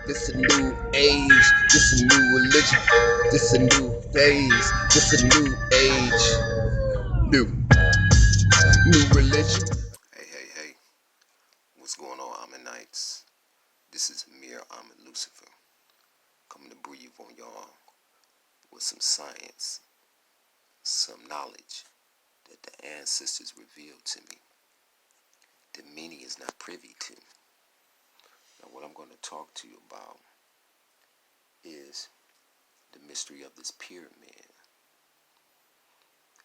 This a new age, this a new religion, this a new phase, this a new age, new religion. Hey, what's going on, Ammonites? This is Amir Ahmed Lucifer, coming to breathe on y'all with some science, some knowledge that the ancestors revealed to me, that many is not privy to. Now, what I'm going to talk to you about is the mystery of this pyramid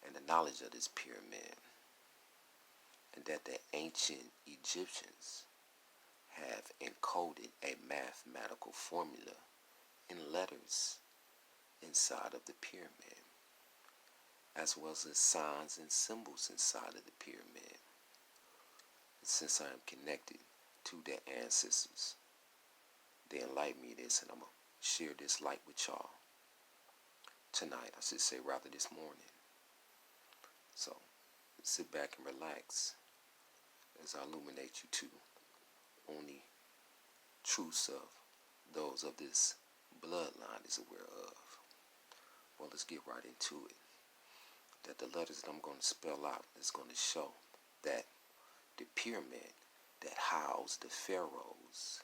and the knowledge of this pyramid, and that the ancient Egyptians have encoded a mathematical formula in letters inside of the pyramid, as well as signs and symbols inside of the pyramid. And since I am connected to their ancestors, they enlightened me this, and I'm going to share this light with y'all tonight. I should say rather this morning. So sit back and relax as I illuminate you to only truths of those of this bloodline is aware of. Well, let's get right into it. That the letters that I'm going to spell out is going to show that the pyramid that housed the pharaohs,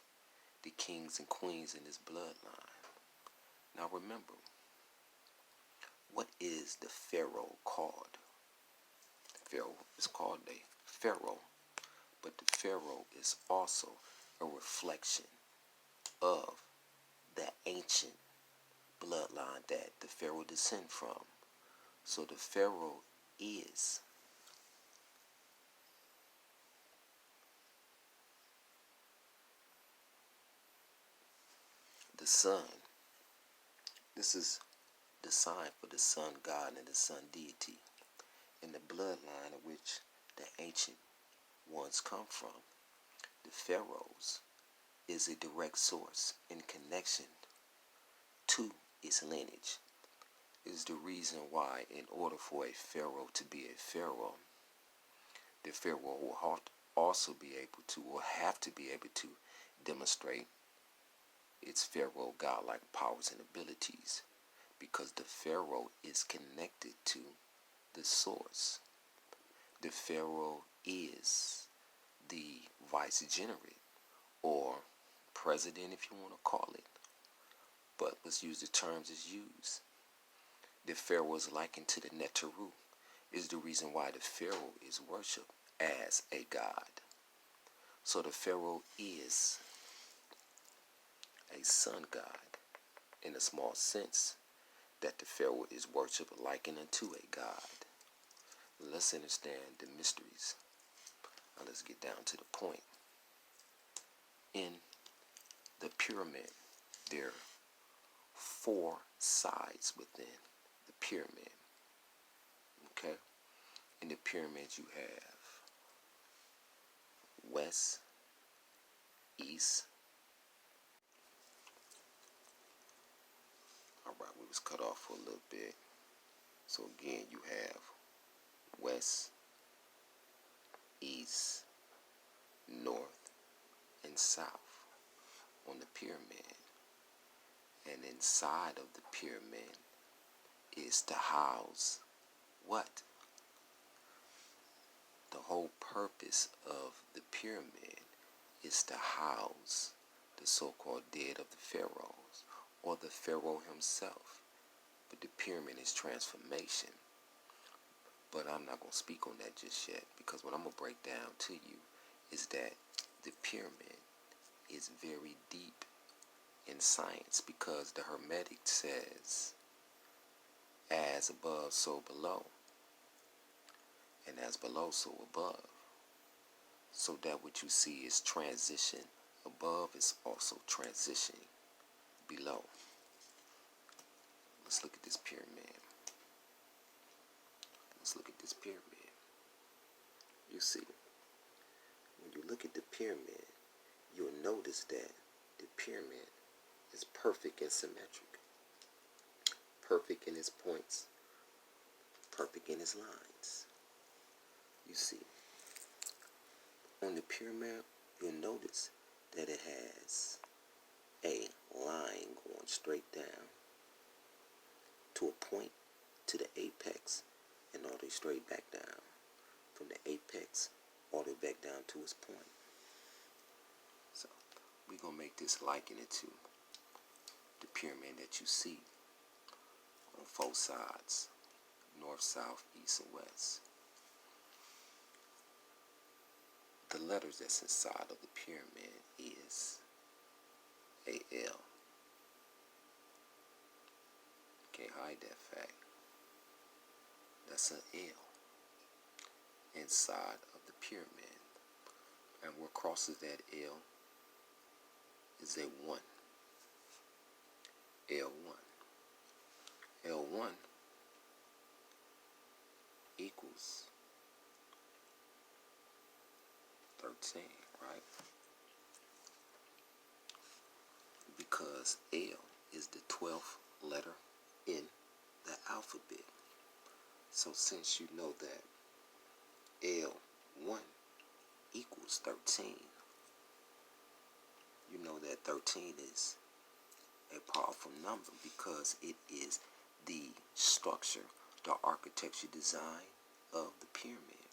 the kings and queens in this bloodline. Now remember, what is the pharaoh called? The pharaoh is called a pharaoh, but the pharaoh is also a reflection of the ancient bloodline that the pharaoh descend from. So the pharaoh is the sun. This is the sign for the sun god and the sun deity, in the bloodline of which the ancient ones come from. The pharaohs is a direct source in connection to its lineage. It is the reason why, in order for a pharaoh to be a pharaoh, the pharaoh will also be able to, or have to be able to, demonstrate its pharaoh godlike powers and abilities, because the pharaoh is connected to the source. The pharaoh is the vicegerent, or president if you want to call it, but let's use the terms as used. The pharaoh is likened to the Neteru, is the reason why the pharaoh is worshipped as a god. So the pharaoh is a sun god in a small sense, that the pharaoh is worshipped likened unto a god. Let's understand the mysteries. Now let's get down to the point. In the pyramid, there are 4 sides within the pyramid. Okay? In the pyramid you have west, east. Alright, we was cut off for a little bit. So again, you have west, east, north, and south on the pyramid. And inside of the pyramid is to house what? The whole purpose of the pyramid is to house the so-called dead of the pharaohs, or the pharaoh himself. But the pyramid is transformation. But I'm not going to speak on that just yet, because what I'm going to break down to you is that the pyramid is very deep in science, because the Hermetic says, as above, so below, and as below, so above. So that what you see is transition above is also transitioning below. Let's look at this pyramid. Let's look at this pyramid. You see, when you look at the pyramid, you'll notice that the pyramid is perfect and symmetric. Perfect in its points, perfect in its lines. You see, on the pyramid, you'll notice that it has a straight down to a point to the apex and all the way straight back down from the apex all the way back down to its point. So we're going to make this liken it to the pyramid that you see on 4 sides, north, south, east, and west. The letters that's inside of the pyramid is a L. Can't hide that fact. That's an L inside of the pyramid. And what crosses that L is a 1. L1. L1 equals 13, right? Because L is the 12th letter in the alphabet. So since you know that L1 equals 13, you know that 13 is a powerful number because it is the structure, the architecture design of the pyramid.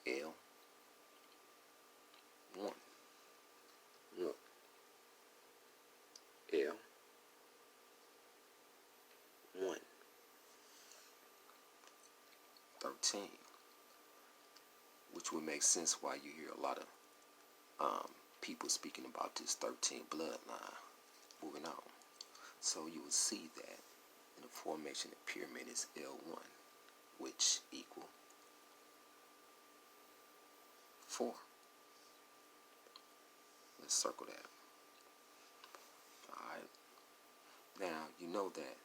L1. Look. L1. One. 13. Which would make sense why you hear a lot of people speaking about this 13 bloodline. Moving on. So you will see that in the formation of the pyramid is L1, which equal 4. Let's circle that. Alright. Now you know that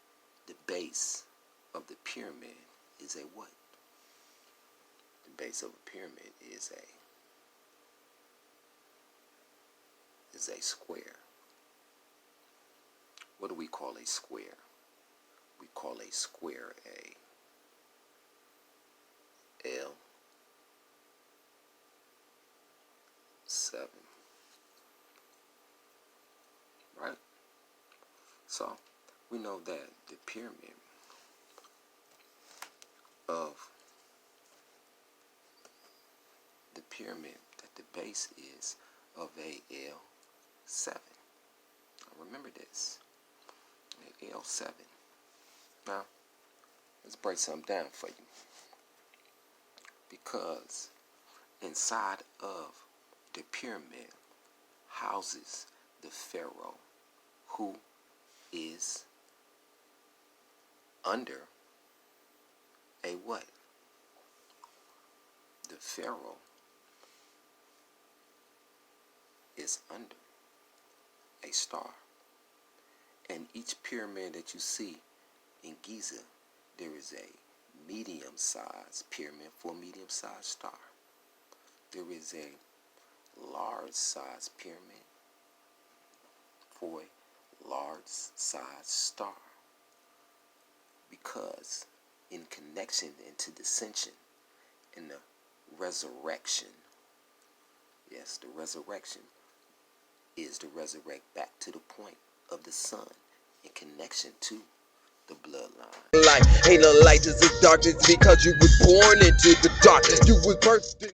the base of the pyramid is a what? The base of a pyramid is a square. What do we call a square? We call a square a L7. Right? So we know that the pyramid that the base is of a L7. Now remember this. A L7. Now let's break something down for you. Because inside of the pyramid houses the pharaoh, who is under a what? The pharaoh is under a star. And each pyramid that you see in Giza, there is a medium-sized pyramid for a medium-sized star. There is a large-sized pyramid for a large-sized star. Because in connection into dissension in the resurrection, yes, the resurrection is to resurrect back to the point of the sun in connection to the bloodline. Light ain't no light, it's darkness because you was born into the dark. You was birthed